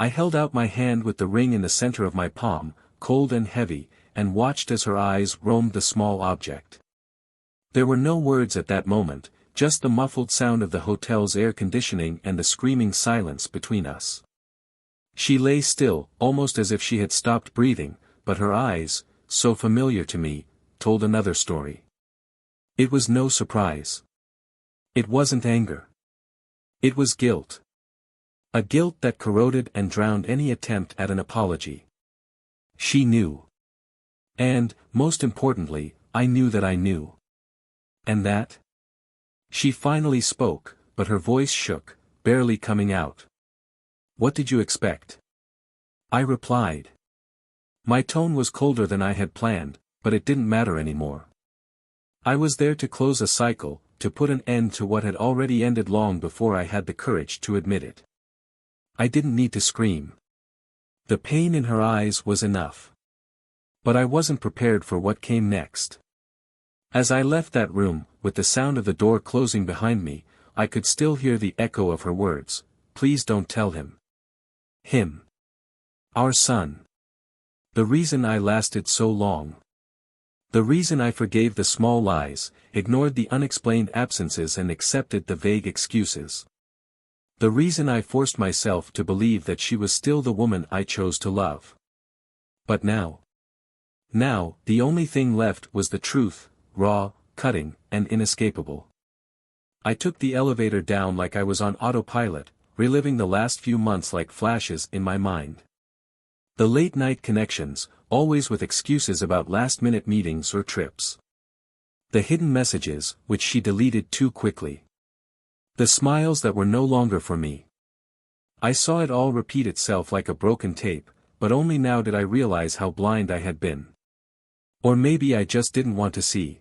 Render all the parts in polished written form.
I held out my hand with the ring in the center of my palm, cold and heavy, and watched as her eyes roamed the small object. There were no words at that moment, just the muffled sound of the hotel's air conditioning and the screaming silence between us. She lay still, almost as if she had stopped breathing, but her eyes, so familiar to me, told another story. It was no surprise. It wasn't anger. It was guilt. A guilt that corroded and drowned any attempt at an apology. She knew. And, most importantly, I knew that I knew. And that? She finally spoke, but her voice shook, barely coming out. What did you expect? I replied. My tone was colder than I had planned, but it didn't matter anymore. I was there to close a cycle, to put an end to what had already ended long before I had the courage to admit it. I didn't need to scream. The pain in her eyes was enough. But I wasn't prepared for what came next. As I left that room, with the sound of the door closing behind me, I could still hear the echo of her words, "Please don't tell him." Him. Our son. The reason I lasted so long. The reason I forgave the small lies, ignored the unexplained absences and accepted the vague excuses. The reason I forced myself to believe that she was still the woman I chose to love. But now, the only thing left was the truth, raw, cutting, and inescapable. I took the elevator down like I was on autopilot, reliving the last few months like flashes in my mind. The late-night connections, always with excuses about last-minute meetings or trips. The hidden messages, which she deleted too quickly. The smiles that were no longer for me. I saw it all repeat itself like a broken tape, but only now did I realize how blind I had been. Or maybe I just didn't want to see.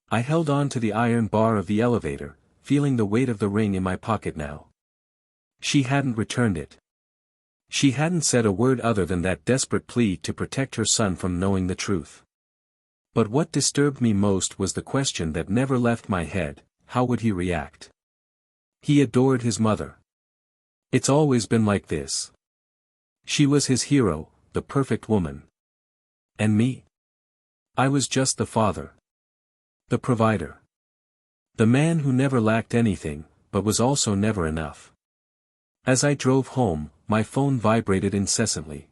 I held on to the iron bar of the elevator, feeling the weight of the ring in my pocket now. She hadn't returned it. She hadn't said a word other than that desperate plea to protect her son from knowing the truth. But what disturbed me most was the question that never left my head: how would he react? He adored his mother. It's always been like this. She was his hero, the perfect woman. And me? I was just the father. The provider. The man who never lacked anything, but was also never enough. As I drove home, my phone vibrated incessantly.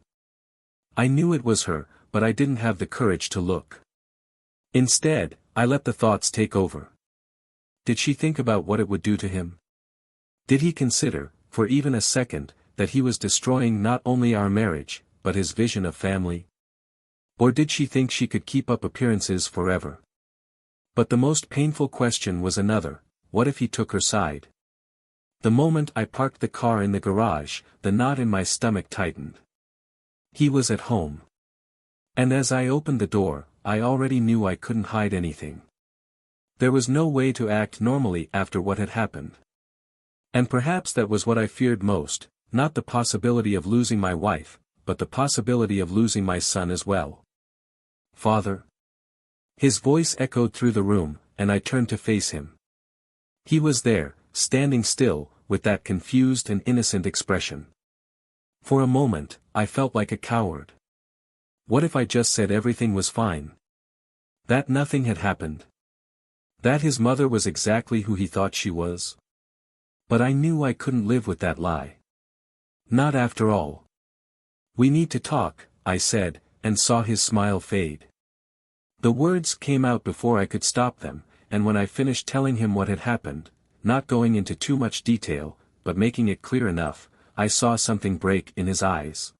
I knew it was her, but I didn't have the courage to look. Instead, I let the thoughts take over. Did she think about what it would do to him? Did he consider, for even a second, that he was destroying not only our marriage, but his vision of family? Or did she think she could keep up appearances forever? But the most painful question was another: what if he took her side? The moment I parked the car in the garage, the knot in my stomach tightened. He was at home. And as I opened the door, I already knew I couldn't hide anything. There was no way to act normally after what had happened. And perhaps that was what I feared most, not the possibility of losing my wife, but the possibility of losing my son as well. Father? His voice echoed through the room, and I turned to face him. He was there, standing still, with that confused and innocent expression. For a moment, I felt like a coward. What if I just said everything was fine? That nothing had happened? That his mother was exactly who he thought she was? But I knew I couldn't live with that lie. Not after all. We need to talk, I said, and saw his smile fade. The words came out before I could stop them, and when I finished telling him what had happened, not going into too much detail, but making it clear enough, I saw something break in his eyes.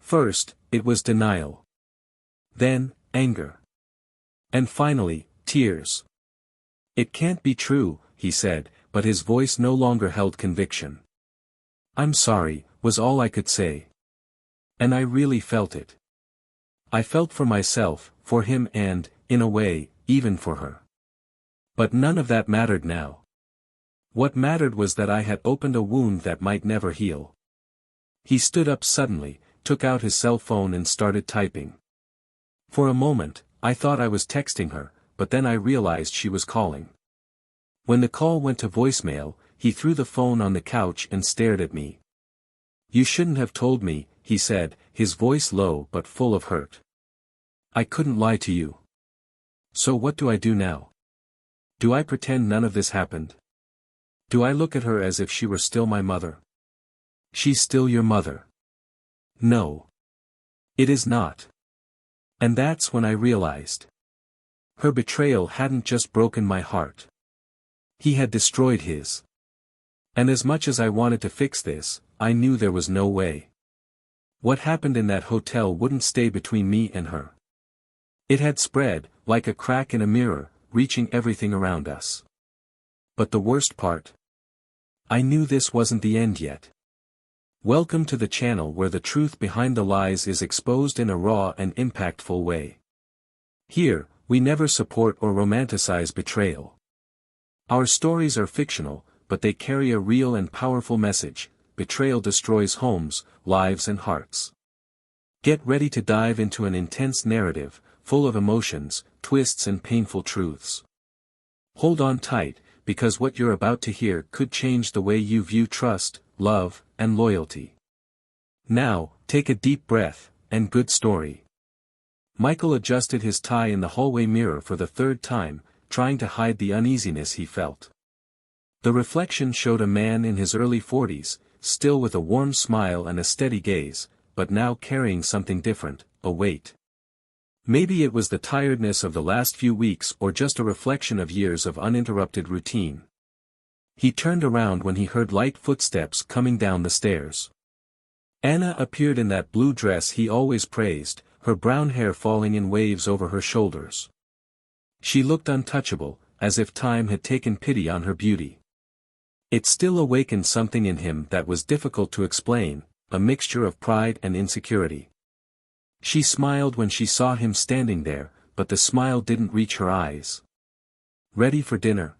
First, it was denial. Then, anger. And finally, tears. It can't be true, he said, but his voice no longer held conviction. I'm sorry, was all I could say. And I really felt it. I felt for myself, for him and, in a way, even for her. But none of that mattered now. What mattered was that I had opened a wound that might never heal. He stood up suddenly, took out his cell phone and started typing. For a moment, I thought I was texting her, but then I realized she was calling. When the call went to voicemail, he threw the phone on the couch and stared at me. You shouldn't have told me, he said, his voice low but full of hurt. I couldn't lie to you. So what do I do now? Do I pretend none of this happened? Do I look at her as if she were still my mother? She's still your mother. No. It is not. And that's when I realized. Her betrayal hadn't just broken my heart. He had destroyed his. And as much as I wanted to fix this, I knew there was no way. What happened in that hotel wouldn't stay between me and her. It had spread, like a crack in a mirror, reaching everything around us. But the worst part? I knew this wasn't the end yet. Welcome to the channel where the truth behind the lies is exposed in a raw and impactful way. Here, we never support or romanticize betrayal. Our stories are fictional, but they carry a real and powerful message. Betrayal destroys homes, lives and hearts. Get ready to dive into an intense narrative, full of emotions, twists and painful truths. Hold on tight, because what you're about to hear could change the way you view trust, love, and loyalty. Now, take a deep breath, and good story. Michael adjusted his tie in the hallway mirror for the third time, trying to hide the uneasiness he felt. The reflection showed a man in his early 40s, still with a warm smile and a steady gaze, but now carrying something different, a weight. Maybe it was the tiredness of the last few weeks or just a reflection of years of uninterrupted routine. He turned around when he heard light footsteps coming down the stairs. Anna appeared in that blue dress he always praised, her brown hair falling in waves over her shoulders. She looked untouchable, as if time had taken pity on her beauty. It still awakened something in him that was difficult to explain, a mixture of pride and insecurity. She smiled when she saw him standing there, but the smile didn't reach her eyes. Ready for dinner?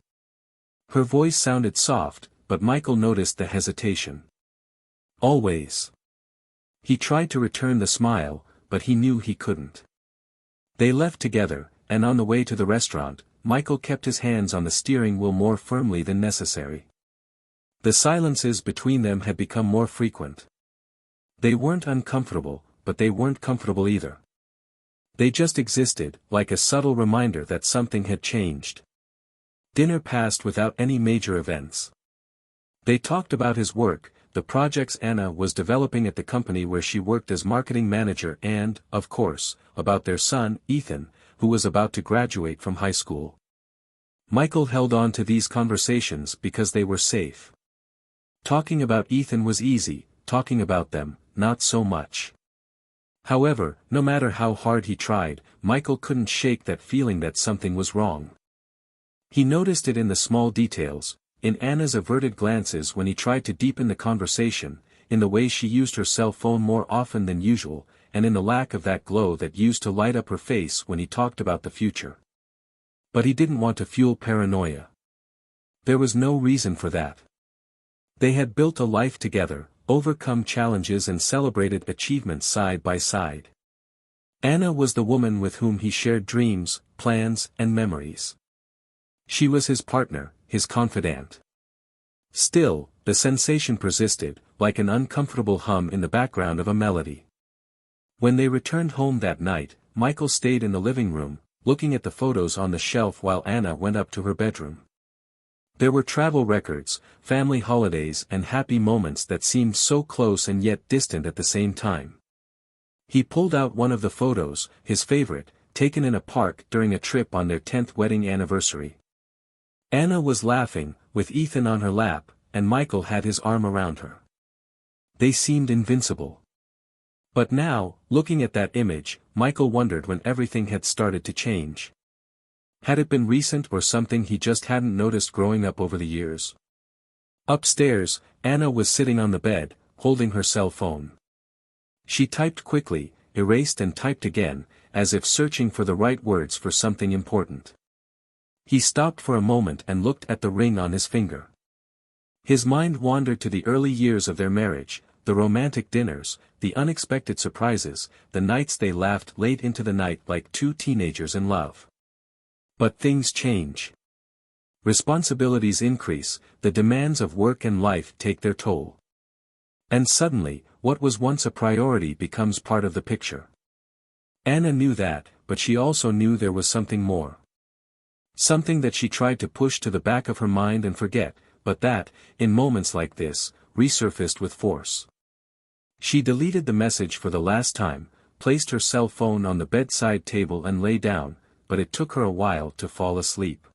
Her voice sounded soft, but Michael noticed the hesitation. Always. He tried to return the smile, but he knew he couldn't. They left together, and on the way to the restaurant, Michael kept his hands on the steering wheel more firmly than necessary. The silences between them had become more frequent. They weren't uncomfortable, but they weren't comfortable either. They just existed, like a subtle reminder that something had changed. Dinner passed without any major events. They talked about his work, the projects Anna was developing at the company where she worked as marketing manager and, of course, about their son, Ethan, who was about to graduate from high school. Michael held on to these conversations because they were safe. Talking about Ethan was easy, talking about them, not so much. However, no matter how hard he tried, Michael couldn't shake that feeling that something was wrong. He noticed it in the small details, in Anna's averted glances when he tried to deepen the conversation, in the way she used her cell phone more often than usual, and in the lack of that glow that used to light up her face when he talked about the future. But he didn't want to fuel paranoia. There was no reason for that. They had built a life together, overcome challenges and celebrated achievements side by side. Anna was the woman with whom he shared dreams, plans, and memories. She was his partner, his confidant. Still, the sensation persisted, like an uncomfortable hum in the background of a melody. When they returned home that night, Michael stayed in the living room, looking at the photos on the shelf while Anna went up to her bedroom. There were travel records, family holidays and happy moments that seemed so close and yet distant at the same time. He pulled out one of the photos, his favorite, taken in a park during a trip on their 10th wedding anniversary. Anna was laughing, with Ethan on her lap, and Michael had his arm around her. They seemed invincible. But now, looking at that image, Michael wondered when everything had started to change. Had it been recent or something he just hadn't noticed growing up over the years? Upstairs, Anna was sitting on the bed, holding her cell phone. She typed quickly, erased and typed again, as if searching for the right words for something important. He stopped for a moment and looked at the ring on his finger. His mind wandered to the early years of their marriage, the romantic dinners, the unexpected surprises, the nights they laughed late into the night like two teenagers in love. But things change. Responsibilities increase, the demands of work and life take their toll. And suddenly, what was once a priority becomes part of the picture. Anna knew that, but she also knew there was something more. Something that she tried to push to the back of her mind and forget, but that, in moments like this, resurfaced with force. She deleted the message for the last time, placed her cell phone on the bedside table and lay down, but it took her a while to fall asleep.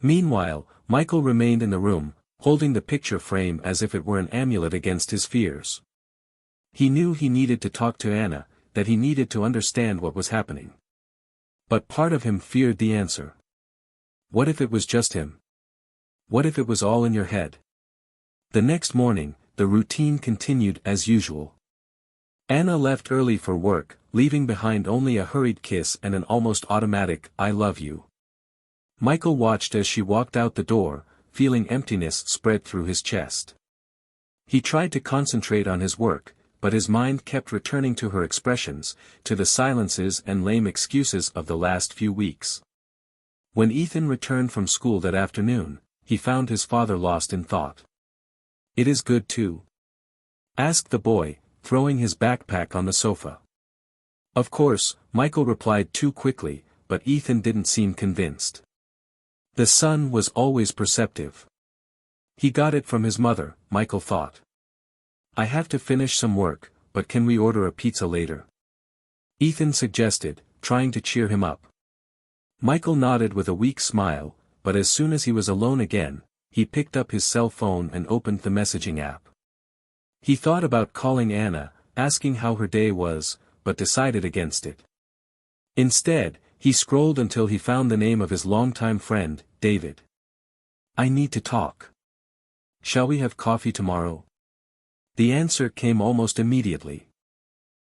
Meanwhile, Michael remained in the room, holding the picture frame as if it were an amulet against his fears. He knew he needed to talk to Anna, that he needed to understand what was happening. But part of him feared the answer. What if it was just him? What if it was all in your head? The next morning, the routine continued as usual. Anna left early for work, leaving behind only a hurried kiss and an almost automatic "I love you." Michael watched as she walked out the door, feeling emptiness spread through his chest. He tried to concentrate on his work, but his mind kept returning to her expressions, to the silences and lame excuses of the last few weeks. When Ethan returned from school that afternoon, he found his father lost in thought. "It is good too?" asked the boy, throwing his backpack on the sofa. Of course, Michael replied too quickly, but Ethan didn't seem convinced. The son was always perceptive. He got it from his mother, Michael thought. "I have to finish some work, but can we order a pizza later?" Ethan suggested, trying to cheer him up. Michael nodded with a weak smile, but as soon as he was alone again, he picked up his cell phone and opened the messaging app. He thought about calling Anna, asking how her day was, but decided against it. Instead, he scrolled until he found the name of his longtime friend, David. "I need to talk. Shall we have coffee tomorrow?" The answer came almost immediately.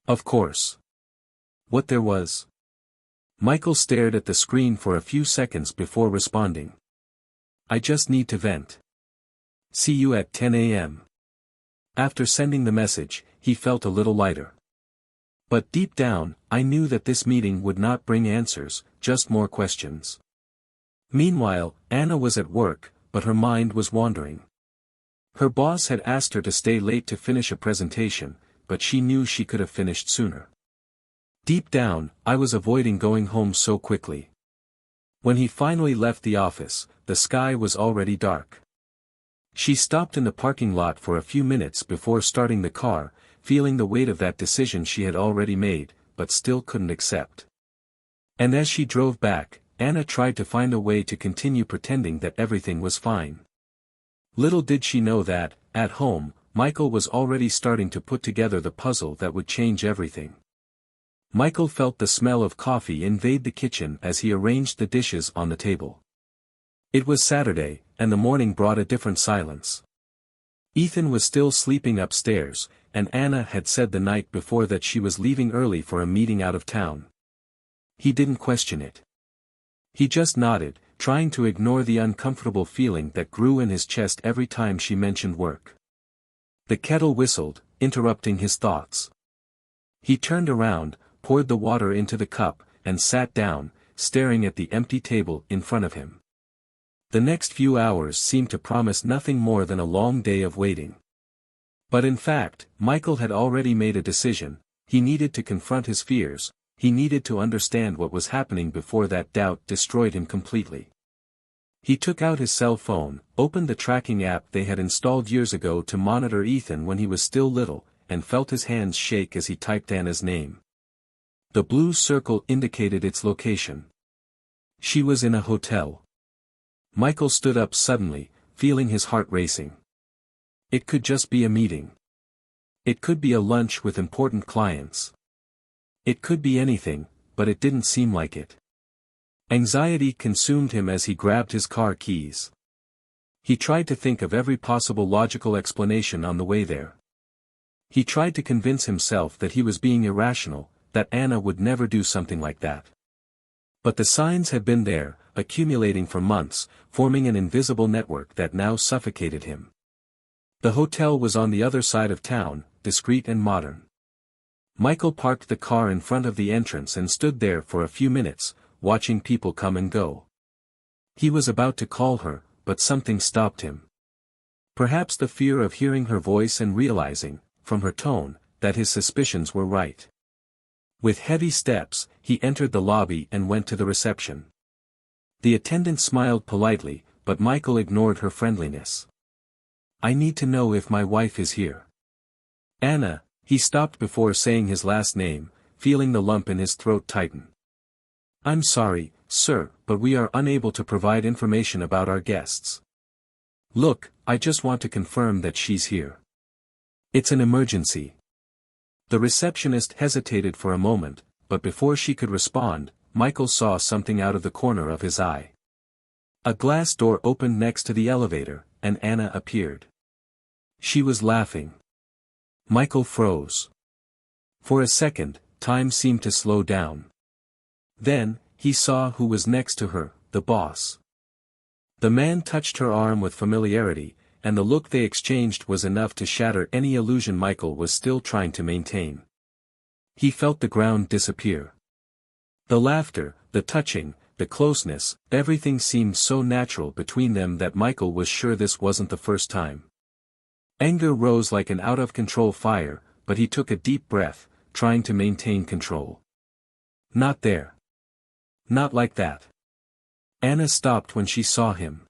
Of course. What there was. Michael stared at the screen for a few seconds before responding. "I just need to vent. See you at 10 a.m. After sending the message, he felt a little lighter. But deep down, I knew that this meeting would not bring answers, just more questions. Meanwhile, Anna was at work, but her mind was wandering. Her boss had asked her to stay late to finish a presentation, but she knew she could have finished sooner. Deep down, I was avoiding going home so quickly. When he finally left the office, the sky was already dark. She stopped in the parking lot for a few minutes before starting the car, feeling the weight of that decision she had already made, but still couldn't accept. And as she drove back, Anna tried to find a way to continue pretending that everything was fine. Little did she know that, at home, Michael was already starting to put together the puzzle that would change everything. Michael felt the smell of coffee invade the kitchen as he arranged the dishes on the table. It was Saturday, and the morning brought a different silence. Ethan was still sleeping upstairs, and Anna had said the night before that she was leaving early for a meeting out of town. He didn't question it. He just nodded, trying to ignore the uncomfortable feeling that grew in his chest every time she mentioned work. The kettle whistled, interrupting his thoughts. He turned around, poured the water into the cup, and sat down, staring at the empty table in front of him. The next few hours seemed to promise nothing more than a long day of waiting. But in fact, Michael had already made a decision. He needed to confront his fears, he needed to understand what was happening before that doubt destroyed him completely. He took out his cell phone, opened the tracking app they had installed years ago to monitor Ethan when he was still little, and felt his hands shake as he typed Anna's name. The blue circle indicated its location. She was in a hotel. Michael stood up suddenly, feeling his heart racing. It could just be a meeting. It could be a lunch with important clients. It could be anything, but it didn't seem like it. Anxiety consumed him as he grabbed his car keys. He tried to think of every possible logical explanation on the way there. He tried to convince himself that he was being irrational, that Anna would never do something like that. But the signs had been there, accumulating for months, forming an invisible network that now suffocated him. The hotel was on the other side of town, discreet and modern. Michael parked the car in front of the entrance and stood there for a few minutes, watching people come and go. He was about to call her, but something stopped him. Perhaps the fear of hearing her voice and realizing, from her tone, that his suspicions were right. With heavy steps, he entered the lobby and went to the reception. The attendant smiled politely, but Michael ignored her friendliness. "I need to know if my wife is here." "Anna," he stopped before saying his last name, feeling the lump in his throat tighten. "I'm sorry, sir, but we are unable to provide information about our guests. Look, I just want to confirm that she's here. It's an emergency." The receptionist hesitated for a moment, but before she could respond, Michael saw something out of the corner of his eye. A glass door opened next to the elevator, and Anna appeared. She was laughing. Michael froze. For a second, time seemed to slow down. Then, he saw who was next to her, the boss. The man touched her arm with familiarity, and the look they exchanged was enough to shatter any illusion Michael was still trying to maintain. He felt the ground disappear. The laughter, the touching, the closeness, everything seemed so natural between them that Michael was sure this wasn't the first time. Anger rose like an out-of-control fire, but he took a deep breath, trying to maintain control. "Not there. Not like that." Anna stopped when she saw him.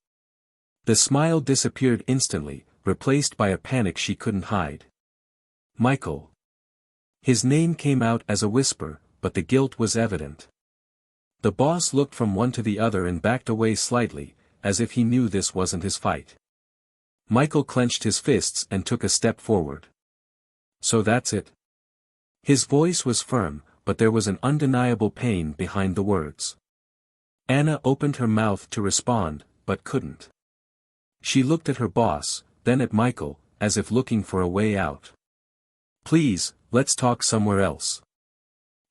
The smile disappeared instantly, replaced by a panic she couldn't hide. "Michael." His name came out as a whisper, but the guilt was evident. The boss looked from one to the other and backed away slightly, as if he knew this wasn't his fight. Michael clenched his fists and took a step forward. "So that's it?" His voice was firm, but there was an undeniable pain behind the words. Anna opened her mouth to respond, but couldn't. She looked at her boss, then at Michael, as if looking for a way out. "Please, let's talk somewhere else."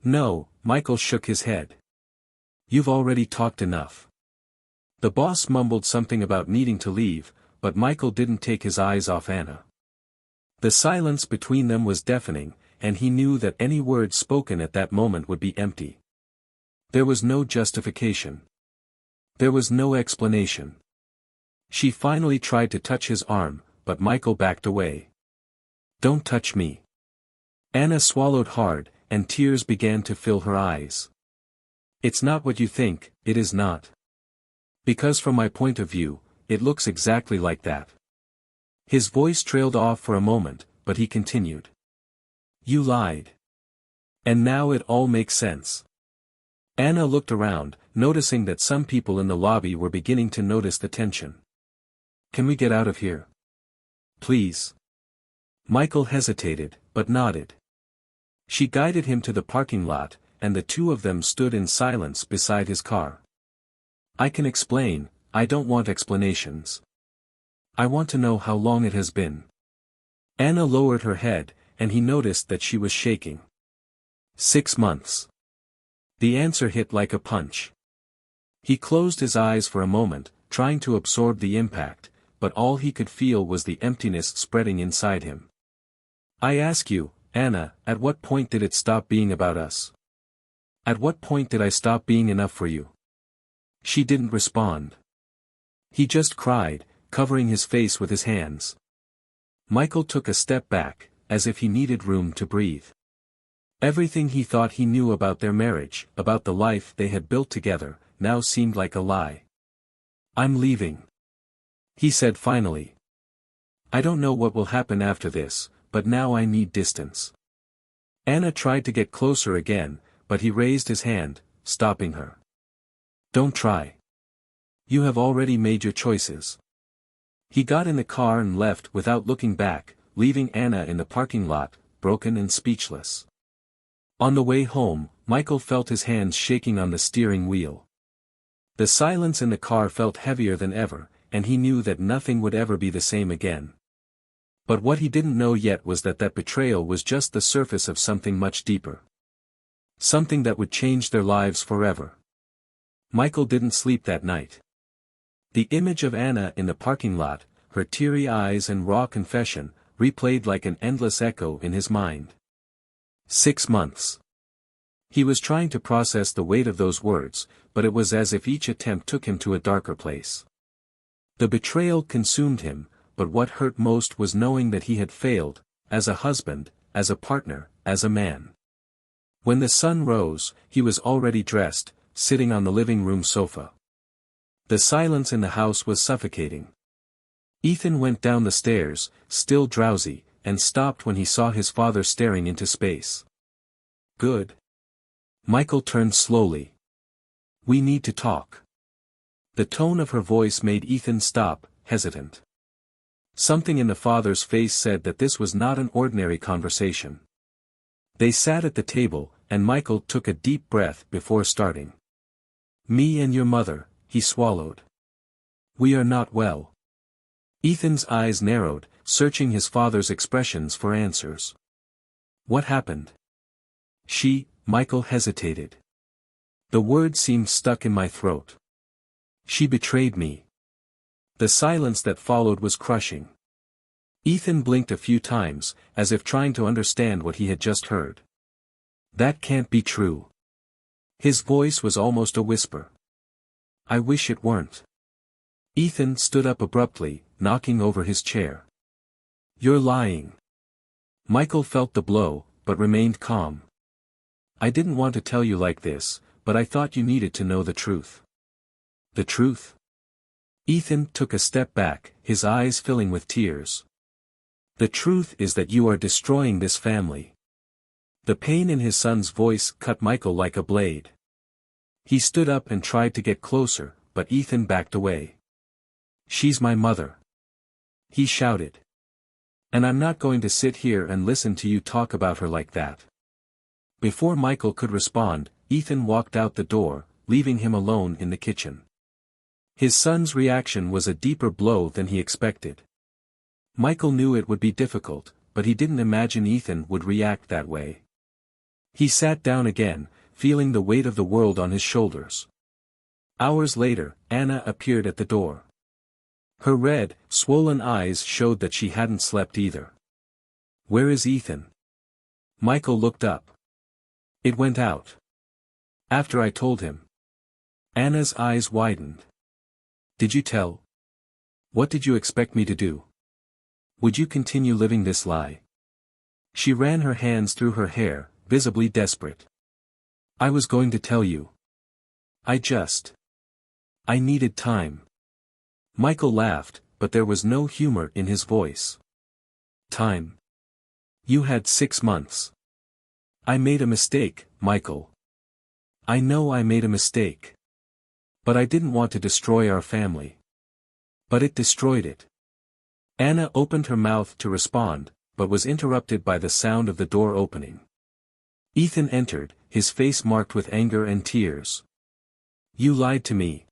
"No," Michael shook his head. "You've already talked enough." The boss mumbled something about needing to leave, but Michael didn't take his eyes off Anna. The silence between them was deafening, and he knew that any word spoken at that moment would be empty. There was no justification. There was no explanation. She finally tried to touch his arm, but Michael backed away. "Don't touch me." Anna swallowed hard, and tears began to fill her eyes. "It's not what you think, it is not. Because from my point of view, it looks exactly like that." His voice trailed off for a moment, but he continued. "You lied. And now it all makes sense." Anna looked around, noticing that some people in the lobby were beginning to notice the tension. "Can we get out of here? Please?" Michael hesitated, but nodded. She guided him to the parking lot, and the two of them stood in silence beside his car. "I can explain, I don't want explanations. I want to know how long it has been." Anna lowered her head, and he noticed that she was shaking. 6 months. The answer hit like a punch. He closed his eyes for a moment, trying to absorb the impact, but all he could feel was the emptiness spreading inside him. "I ask you, Anna, at what point did it stop being about us? At what point did I stop being enough for you?" She didn't respond. He just cried, covering his face with his hands. Michael took a step back, as if he needed room to breathe. Everything he thought he knew about their marriage, about the life they had built together, now seemed like a lie. "I'm leaving," he said finally. "I don't know what will happen after this, but now I need distance." Anna tried to get closer again, but he raised his hand, stopping her. "Don't try. You have already made your choices." He got in the car and left without looking back, leaving Anna in the parking lot, broken and speechless. On the way home, Michael felt his hands shaking on the steering wheel. The silence in the car felt heavier than ever, and he knew that nothing would ever be the same again. But what he didn't know yet was that betrayal was just the surface of something much deeper. Something that would change their lives forever. Michael didn't sleep that night. The image of Anna in the parking lot, her teary eyes and raw confession, replayed like an endless echo in his mind. 6 months. He was trying to process the weight of those words, but it was as if each attempt took him to a darker place. The betrayal consumed him, but what hurt most was knowing that he had failed, as a husband, as a partner, as a man. When the sun rose, he was already dressed, sitting on the living room sofa. The silence in the house was suffocating. Ethan went down the stairs, still drowsy, and stopped when he saw his father staring into space. "Good." Michael turned slowly. "We need to talk." The tone of her voice made Ethan stop, hesitant. Something in the father's face said that this was not an ordinary conversation. They sat at the table, and Michael took a deep breath before starting. "Me and your mother," he swallowed. "We are not well." Ethan's eyes narrowed, searching his father's expressions for answers. "What happened?" Michael hesitated. The word seemed stuck in my throat. "She betrayed me." The silence that followed was crushing. Ethan blinked a few times, as if trying to understand what he had just heard. "That can't be true." His voice was almost a whisper. "I wish it weren't." Ethan stood up abruptly, knocking over his chair. "You're lying." Michael felt the blow, but remained calm. "I didn't want to tell you like this, but I thought you needed to know the truth." "The truth?" Ethan took a step back, his eyes filling with tears. "The truth is that you are destroying this family." The pain in his son's voice cut Michael like a blade. He stood up and tried to get closer, but Ethan backed away. "She's my mother," he shouted. "And I'm not going to sit here and listen to you talk about her like that." Before Michael could respond, Ethan walked out the door, leaving him alone in the kitchen. His son's reaction was a deeper blow than he expected. Michael knew it would be difficult, but he didn't imagine Ethan would react that way. He sat down again, feeling the weight of the world on his shoulders. Hours later, Anna appeared at the door. Her red, swollen eyes showed that she hadn't slept either. "Where is Ethan?" Michael looked up. "It went out. After I told him." Anna's eyes widened. "Did you tell? What did you expect me to do? Would you continue living this lie?" She ran her hands through her hair, visibly desperate. "I was going to tell you. I needed time." Michael laughed, but there was no humor in his voice. "Time? You had 6 months. I made a mistake, Michael. I know I made a mistake. But I didn't want to destroy our family. But it destroyed it." Anna opened her mouth to respond, but was interrupted by the sound of the door opening. Ethan entered, his face marked with anger and tears. "You lied to me."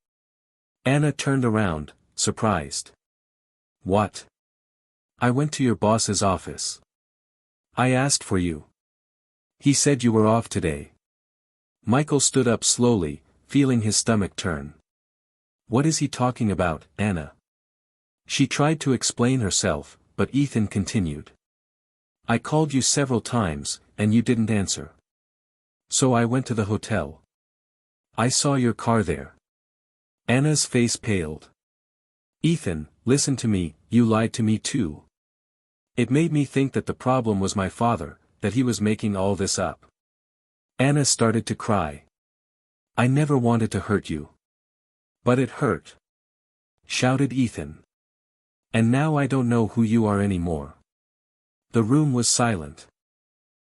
Anna turned around, surprised. "What?" "I went to your boss's office. I asked for you. He said you were off today." Michael stood up slowly, feeling his stomach turn. "What is he talking about, Anna?" She tried to explain herself, but Ethan continued. "I called you several times, and you didn't answer. So I went to the hotel. I saw your car there." Anna's face paled. "Ethan, listen to me, you lied to me too. It made me think that the problem was my father, that he was making all this up." Anna started to cry. "I never wanted to hurt you. But it hurt," shouted Ethan. "And now I don't know who you are anymore." The room was silent.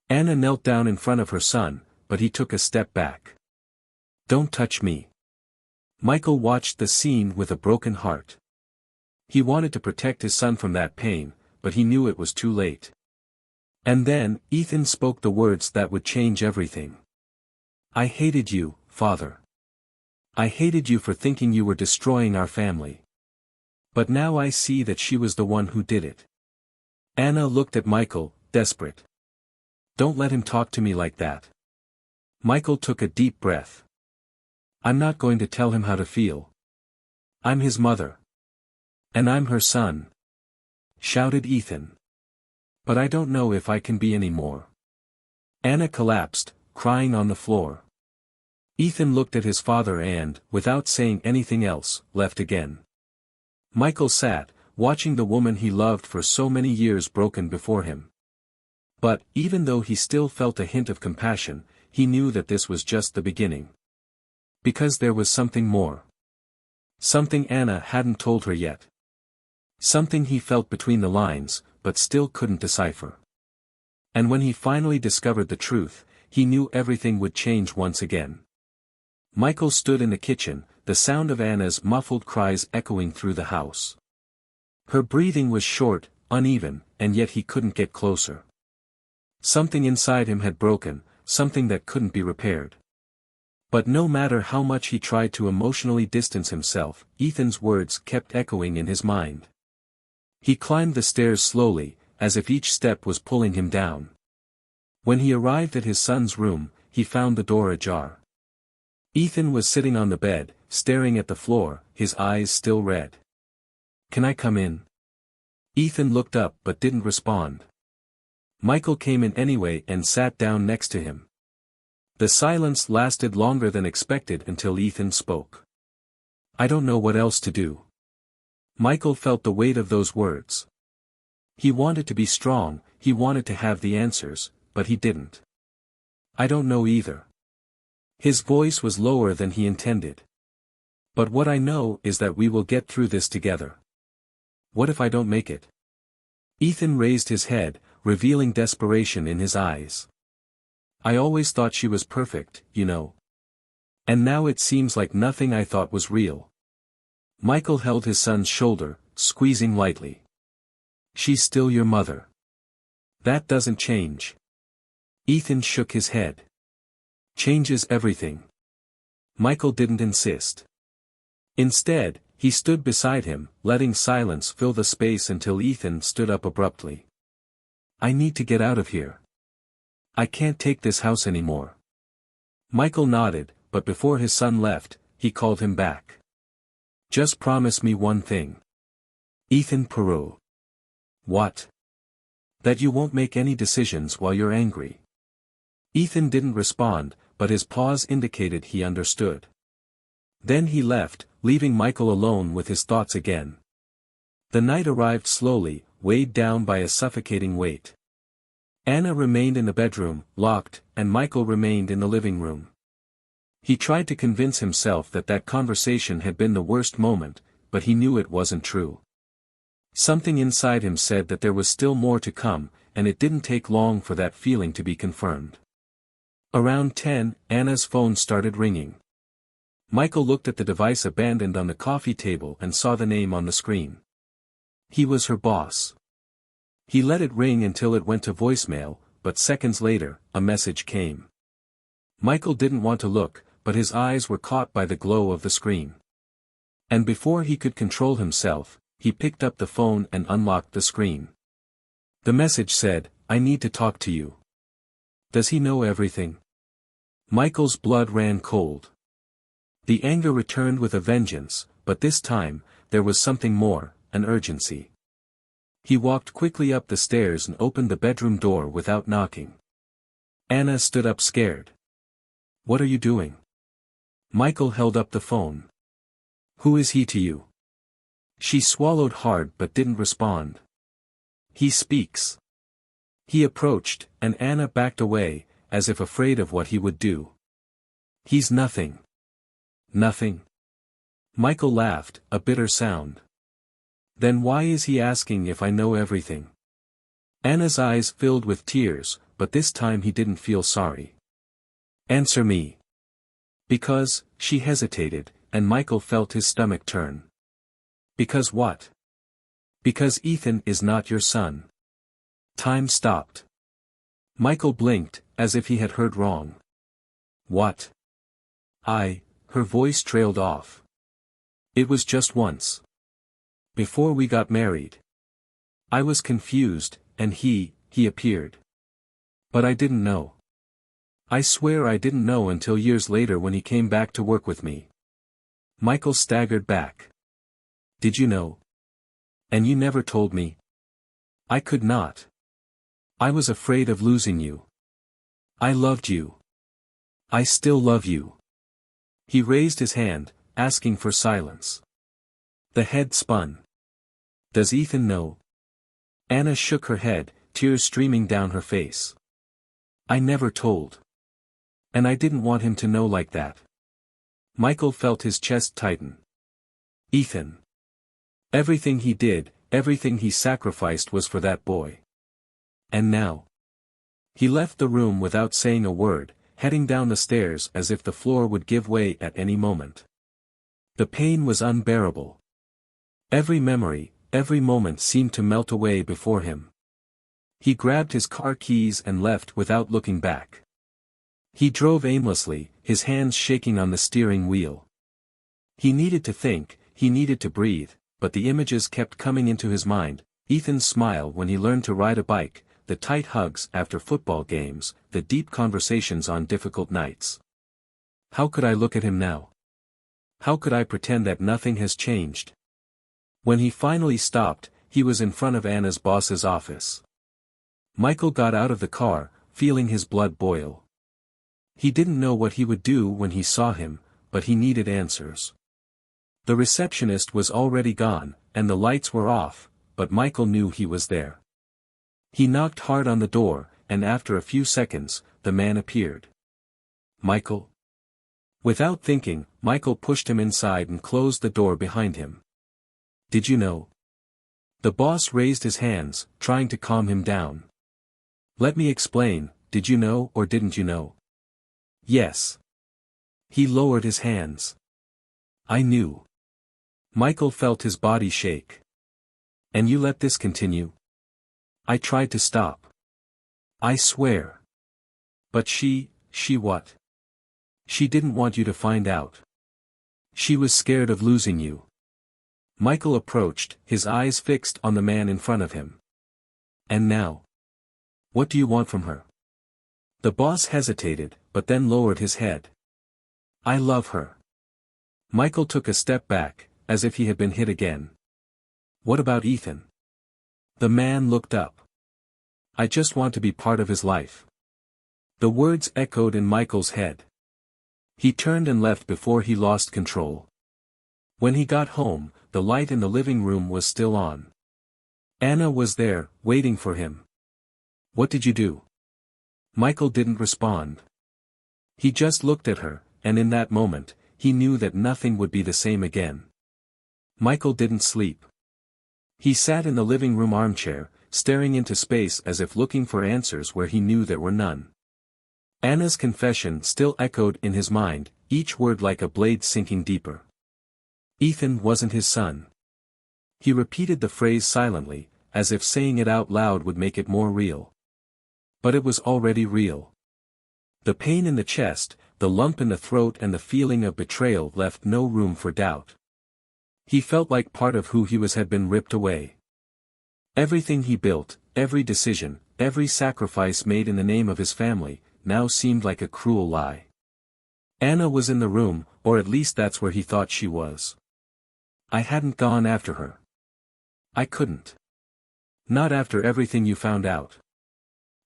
Anna knelt down in front of her son, but he took a step back. "Don't touch me." Michael watched the scene with a broken heart. He wanted to protect his son from that pain, but he knew it was too late. And then, Ethan spoke the words that would change everything. "I hated you, Father. I hated you for thinking you were destroying our family. But now I see that she was the one who did it." Anna looked at Michael, desperate. "Don't let him talk to me like that." Michael took a deep breath. "I'm not going to tell him how to feel. I'm his mother. And I'm her son," shouted Ethan. "But I don't know if I can be any more." Anna collapsed, crying on the floor. Ethan looked at his father and, without saying anything else, left again. Michael sat, watching the woman he loved for so many years broken before him. But, even though he still felt a hint of compassion, he knew that this was just the beginning. Because there was something more. Something Anna hadn't told her yet. Something he felt between the lines, but still couldn't decipher. And when he finally discovered the truth, he knew everything would change once again. Michael stood in the kitchen, the sound of Anna's muffled cries echoing through the house. Her breathing was short, uneven, and yet he couldn't get closer. Something inside him had broken, something that couldn't be repaired. But no matter how much he tried to emotionally distance himself, Ethan's words kept echoing in his mind. He climbed the stairs slowly, as if each step was pulling him down. When he arrived at his son's room, he found the door ajar. Ethan was sitting on the bed, staring at the floor, his eyes still red. "Can I come in?" Ethan looked up but didn't respond. Michael came in anyway and sat down next to him. The silence lasted longer than expected until Ethan spoke. "I don't know what else to do." Michael felt the weight of those words. He wanted to be strong, he wanted to have the answers, but he didn't. "I don't know either." His voice was lower than he intended. "But what I know is that we will get through this together." "What if I don't make it?" Ethan raised his head, revealing desperation in his eyes. "I always thought she was perfect, you know. And now it seems like nothing I thought was real." Michael held his son's shoulder, squeezing lightly. "She's still your mother. That doesn't change." Ethan shook his head. "Changes everything." Michael didn't insist. Instead, he stood beside him, letting silence fill the space until Ethan stood up abruptly. "I need to get out of here. I can't take this house anymore." Michael nodded, but before his son left, he called him back. "Just promise me one thing." Ethan parrot. "What?" "That you won't make any decisions while you're angry." Ethan didn't respond, but his pause indicated he understood. Then he left, leaving Michael alone with his thoughts again. The night arrived slowly, weighed down by a suffocating weight. Anna remained in the bedroom, locked, and Michael remained in the living room. He tried to convince himself that that conversation had been the worst moment, but he knew it wasn't true. Something inside him said that there was still more to come, and it didn't take long for that feeling to be confirmed. Around 10, Anna's phone started ringing. Michael looked at the device abandoned on the coffee table and saw the name on the screen. He was her boss. He let it ring until it went to voicemail, but seconds later, a message came. Michael didn't want to look, but his eyes were caught by the glow of the screen. And before he could control himself, he picked up the phone and unlocked the screen. The message said, "I need to talk to you." Does he know everything? Michael's blood ran cold. The anger returned with a vengeance, but this time, there was something more, an urgency. He walked quickly up the stairs and opened the bedroom door without knocking. Anna stood up scared. "What are you doing?" Michael held up the phone. "Who is he to you?" She swallowed hard but didn't respond. "He speaks." He approached, and Anna backed away, as if afraid of what he would do. "He's nothing." "Nothing?" Michael laughed, a bitter sound. "Then why is he asking if I know everything?" Anna's eyes filled with tears, but this time he didn't feel sorry. "Answer me." "Because," she hesitated, and Michael felt his stomach turn. "Because what?" "Because Ethan is not your son." Time stopped. Michael blinked, as if he had heard wrong. "What?" Her voice trailed off. "It was just once. Before we got married. I was confused, and he appeared. But I didn't know. I swear I didn't know until years later when he came back to work with me." Michael staggered back. "Did you know? And you never told me?" "I could not. I was afraid of losing you. I loved you. I still love you." He raised his hand, asking for silence. The head spun. Does Ethan know? Anna shook her head, tears streaming down her face. I never told. And I didn't want him to know like that. Michael felt his chest tighten. Ethan. Everything he did, everything he sacrificed was for that boy. And now? He left the room without saying a word, heading down the stairs as if the floor would give way at any moment. The pain was unbearable. Every memory, every moment seemed to melt away before him. He grabbed his car keys and left without looking back. He drove aimlessly, his hands shaking on the steering wheel. He needed to think, he needed to breathe, but the images kept coming into his mind: Ethan's smile when he learned to ride a bike, the tight hugs after football games, the deep conversations on difficult nights. How could I look at him now? How could I pretend that nothing has changed? When he finally stopped, he was in front of Anna's boss's office. Michael got out of the car, feeling his blood boil. He didn't know what he would do when he saw him, but he needed answers. The receptionist was already gone, and the lights were off, but Michael knew he was there. He knocked hard on the door, and after a few seconds, the man appeared. Michael? Without thinking, Michael pushed him inside and closed the door behind him. Did you know? The boss raised his hands, trying to calm him down. Let me explain, did you know or didn't you know? Yes. He lowered his hands. I knew. Michael felt his body shake. And you let this continue? I tried to stop. I swear. But she what? She didn't want you to find out. She was scared of losing you. Michael approached, his eyes fixed on the man in front of him. And now? What do you want from her? The boss hesitated, but then lowered his head. I love her. Michael took a step back, as if he had been hit again. What about Ethan? The man looked up. I just want to be part of his life. The words echoed in Michael's head. He turned and left before he lost control. When he got home, the light in the living room was still on. Anna was there, waiting for him. What did you do? Michael didn't respond. He just looked at her, and in that moment, he knew that nothing would be the same again. Michael didn't sleep. He sat in the living room armchair, staring into space as if looking for answers where he knew there were none. Anna's confession still echoed in his mind, each word like a blade sinking deeper. Ethan wasn't his son. He repeated the phrase silently, as if saying it out loud would make it more real. But it was already real. The pain in the chest, the lump in the throat and the feeling of betrayal left no room for doubt. He felt like part of who he was had been ripped away. Everything he built, every decision, every sacrifice made in the name of his family, now seemed like a cruel lie. Anna was in the room, or at least that's where he thought she was. I hadn't gone after her. I couldn't. Not after everything you found out.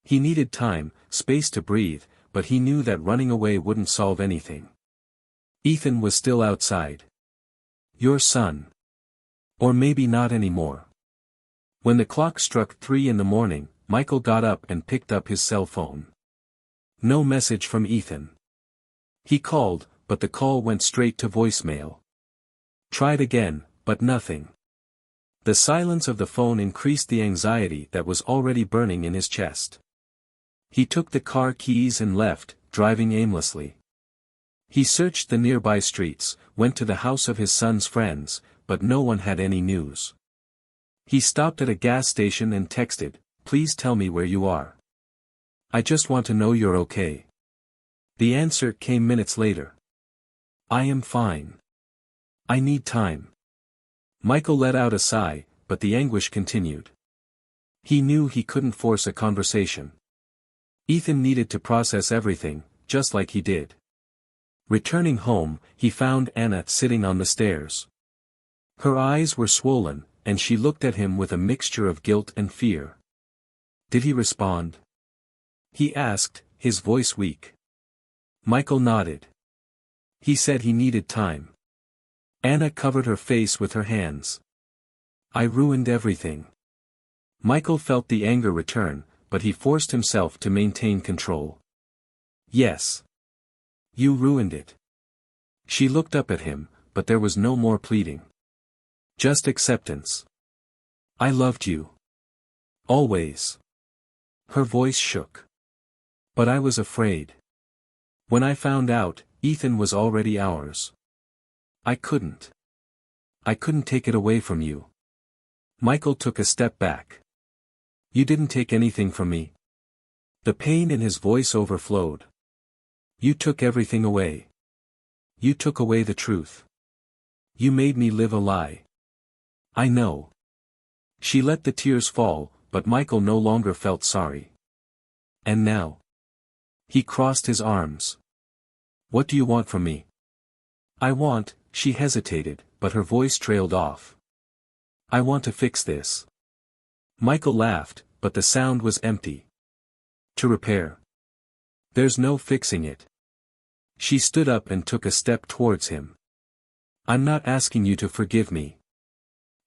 He needed time, space to breathe, but he knew that running away wouldn't solve anything. Ethan was still outside. Your son. Or maybe not anymore. When the clock struck 3 in the morning, Michael got up and picked up his cell phone. No message from Ethan. He called, but the call went straight to voicemail. Tried again, but nothing. The silence of the phone increased the anxiety that was already burning in his chest. He took the car keys and left, driving aimlessly. He searched the nearby streets, went to the house of his son's friends, but no one had any news. He stopped at a gas station and texted, "Please tell me where you are. I just want to know you're okay." The answer came minutes later. I am fine. I need time. Michael let out a sigh, but the anguish continued. He knew he couldn't force a conversation. Ethan needed to process everything, just like he did. Returning home, he found Anna sitting on the stairs. Her eyes were swollen, and she looked at him with a mixture of guilt and fear. Did he respond? He asked, his voice weak. Michael nodded. He said he needed time. Anna covered her face with her hands. I ruined everything. Michael felt the anger return, but he forced himself to maintain control. Yes. You ruined it. She looked up at him, but there was no more pleading. Just acceptance. I loved you. Always. Her voice shook. But I was afraid. When I found out, Ethan was already ours. I couldn't take it away from you. Michael took a step back. You didn't take anything from me. The pain in his voice overflowed. You took everything away. You took away the truth. You made me live a lie. I know. She let the tears fall, but Michael no longer felt sorry. And now? He crossed his arms. What do you want from me? I want, she hesitated, but her voice trailed off. I want to fix this. Michael laughed, but the sound was empty. To repair. There's no fixing it. She stood up and took a step towards him. I'm not asking you to forgive me.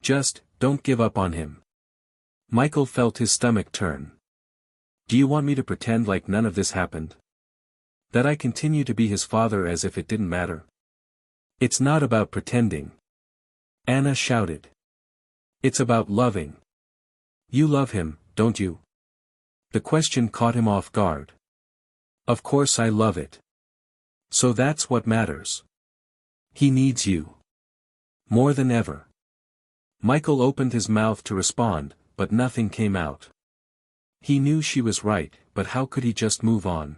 Just, don't give up on him. Michael felt his stomach turn. Do you want me to pretend like none of this happened? That I continue to be his father as if it didn't matter? It's not about pretending. Anna shouted. It's about loving. You love him, don't you? The question caught him off guard. Of course I love it. So that's what matters. He needs you. More than ever. Michael opened his mouth to respond, but nothing came out. He knew she was right, but how could he just move on?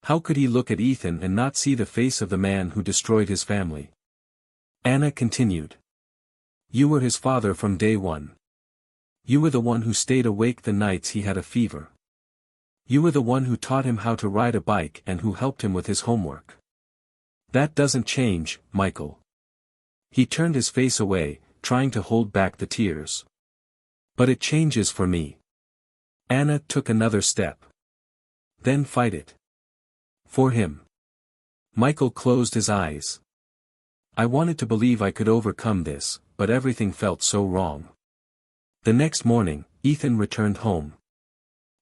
How could he look at Ethan and not see the face of the man who destroyed his family? Anna continued. You were his father from day one. You were the one who stayed awake the nights he had a fever. You were the one who taught him how to ride a bike and who helped him with his homework. That doesn't change, Michael. He turned his face away, trying to hold back the tears. But it changes for me. Anna took another step. Then fight it. For him. Michael closed his eyes. I wanted to believe I could overcome this, but everything felt so wrong. The next morning, Ethan returned home.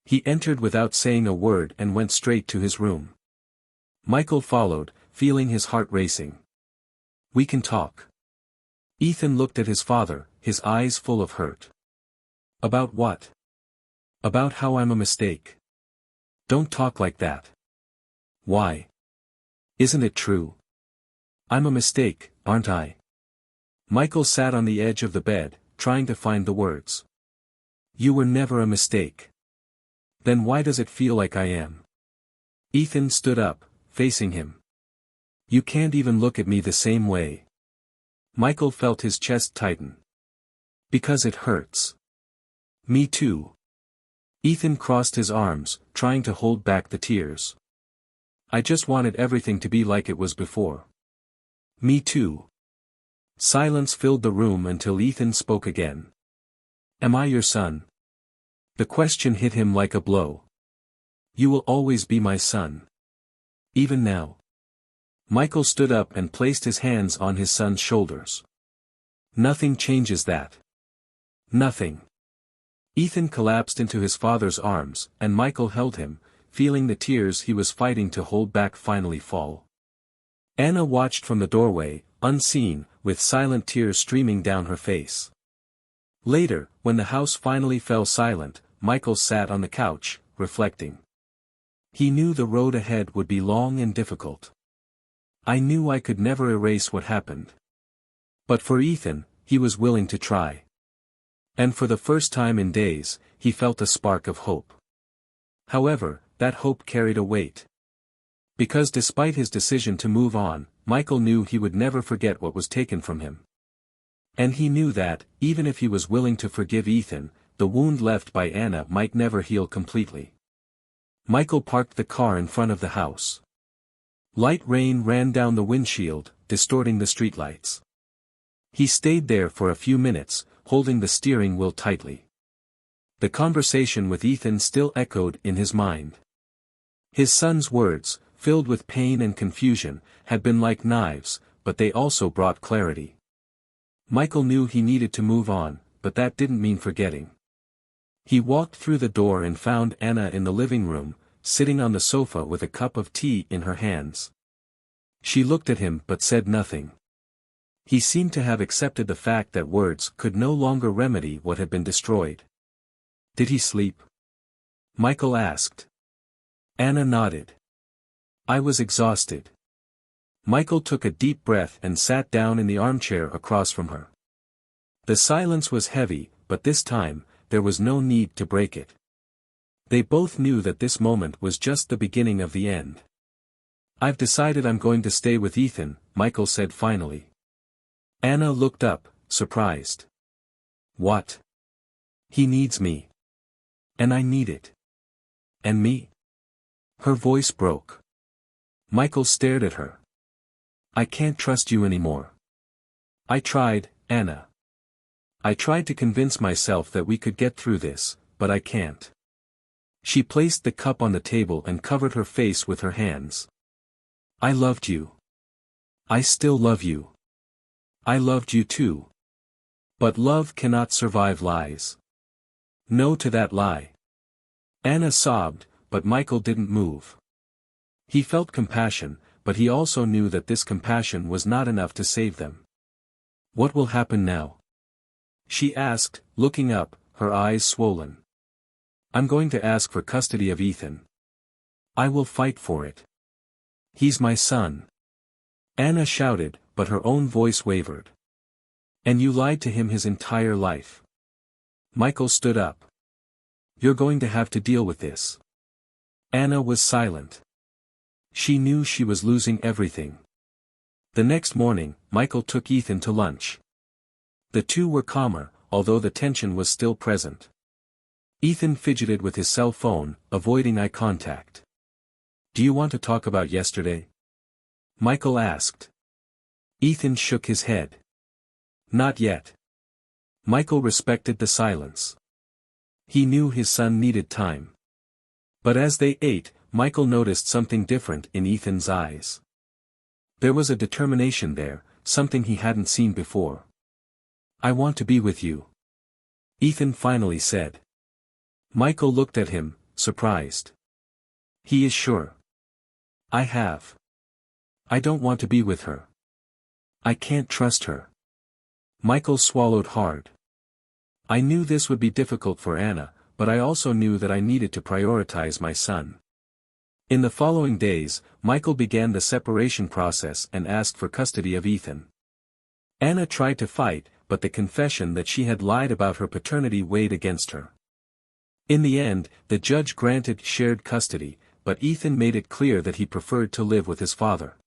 He entered without saying a word and went straight to his room. Michael followed, feeling his heart racing. We can talk. Ethan looked at his father, his eyes full of hurt. About what? About how I'm a mistake. Don't talk like that. Why? Isn't it true? I'm a mistake, aren't I? Michael sat on the edge of the bed, trying to find the words. You were never a mistake. Then why does it feel like I am? Ethan stood up, facing him. You can't even look at me the same way. Michael felt his chest tighten. Because it hurts. Me too. Ethan crossed his arms, trying to hold back the tears. I just wanted everything to be like it was before. Me too. Silence filled the room until Ethan spoke again. Am I your son? The question hit him like a blow. You will always be my son. Even now. Michael stood up and placed his hands on his son's shoulders. Nothing changes that. Nothing. Ethan collapsed into his father's arms, and Michael held him, feeling the tears he was fighting to hold back finally fall. Anna watched from the doorway, unseen, with silent tears streaming down her face. Later, when the house finally fell silent, Michael sat on the couch, reflecting. He knew the road ahead would be long and difficult. I knew I could never erase what happened. But for Ethan, he was willing to try. And for the first time in days, he felt a spark of hope. However, that hope carried a weight. Because despite his decision to move on, Michael knew he would never forget what was taken from him. And he knew that, even if he was willing to forgive Ethan, the wound left by Anna might never heal completely. Michael parked the car in front of the house. Light rain ran down the windshield, distorting the streetlights. He stayed there for a few minutes, holding the steering wheel tightly. The conversation with Ethan still echoed in his mind. His son's words, filled with pain and confusion, had been like knives, but they also brought clarity. Michael knew he needed to move on, but that didn't mean forgetting. He walked through the door and found Anna in the living room, sitting on the sofa with a cup of tea in her hands. She looked at him but said nothing. He seemed to have accepted the fact that words could no longer remedy what had been destroyed. "Did he sleep?" Michael asked. Anna nodded. "I was exhausted." Michael took a deep breath and sat down in the armchair across from her. The silence was heavy, but this time, there was no need to break it. They both knew that this moment was just the beginning of the end. "I've decided I'm going to stay with Ethan," Michael said finally. Anna looked up, surprised. "What?" "He needs me. And I need it." "And me?" Her voice broke. Michael stared at her. "I can't trust you anymore." "I tried, Anna. I tried to convince myself that we could get through this, but I can't." She placed the cup on the table and covered her face with her hands. "I loved you. I still love you. I loved you too. But love cannot survive lies. No to that lie." Anna sobbed, but Michael didn't move. He felt compassion, but he also knew that this compassion was not enough to save them. "What will happen now?" she asked, looking up, her eyes swollen. "I'm going to ask for custody of Ethan. I will fight for it. He's my son." Anna shouted, but her own voice wavered. "And you lied to him his entire life." Michael stood up. "You're going to have to deal with this." Anna was silent. She knew she was losing everything. The next morning, Michael took Ethan to lunch. The two were calmer, although the tension was still present. Ethan fidgeted with his cell phone, avoiding eye contact. "Do you want to talk about yesterday?" Michael asked. Ethan shook his head. "Not yet." Michael respected the silence. He knew his son needed time. But as they ate, Michael noticed something different in Ethan's eyes. There was a determination there, something he hadn't seen before. "I want to be with you," Ethan finally said. Michael looked at him, surprised. "He is sure." "I have. I don't want to be with her. I can't trust her." Michael swallowed hard. "I knew this would be difficult for Anna, but I also knew that I needed to prioritize my son." In the following days, Michael began the separation process and asked for custody of Ethan. Anna tried to fight, but the confession that she had lied about her paternity weighed against her. In the end, the judge granted shared custody, but Ethan made it clear that he preferred to live with his father.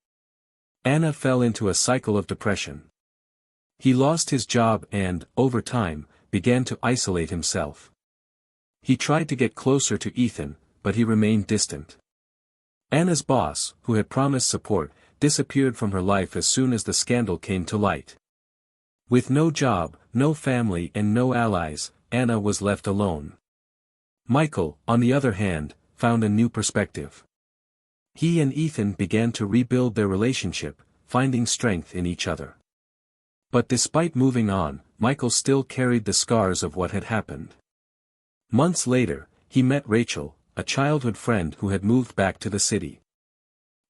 Anna fell into a cycle of depression. He lost his job and, over time, began to isolate himself. He tried to get closer to Ethan, but he remained distant. Anna's boss, who had promised support, disappeared from her life as soon as the scandal came to light. With no job, no family and no allies, Anna was left alone. Michael, on the other hand, found a new perspective. He and Ethan began to rebuild their relationship, finding strength in each other. But despite moving on, Michael still carried the scars of what had happened. Months later, he met Rachel, a childhood friend who had moved back to the city.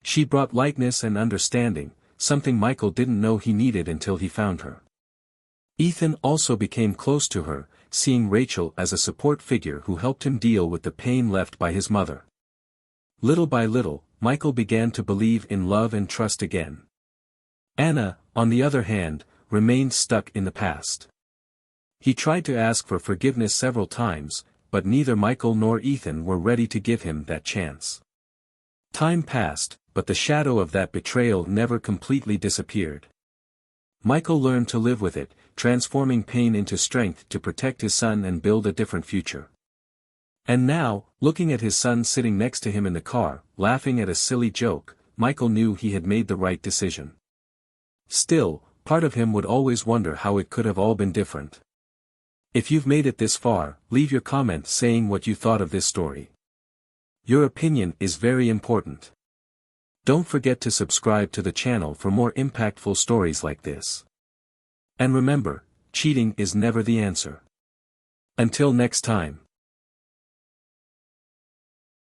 She brought lightness and understanding, something Michael didn't know he needed until he found her. Ethan also became close to her, seeing Rachel as a support figure who helped him deal with the pain left by his mother. Little by little, Michael began to believe in love and trust again. Anna, on the other hand, remained stuck in the past. He tried to ask for forgiveness several times, but neither Michael nor Ethan were ready to give him that chance. Time passed, but the shadow of that betrayal never completely disappeared. Michael learned to live with it, transforming pain into strength to protect his son and build a different future. And now, looking at his son sitting next to him in the car, laughing at a silly joke, Michael knew he had made the right decision. Still, part of him would always wonder how it could have all been different. If you've made it this far, leave your comment saying what you thought of this story. Your opinion is very important. Don't forget to subscribe to the channel for more impactful stories like this. And remember, cheating is never the answer. Until next time.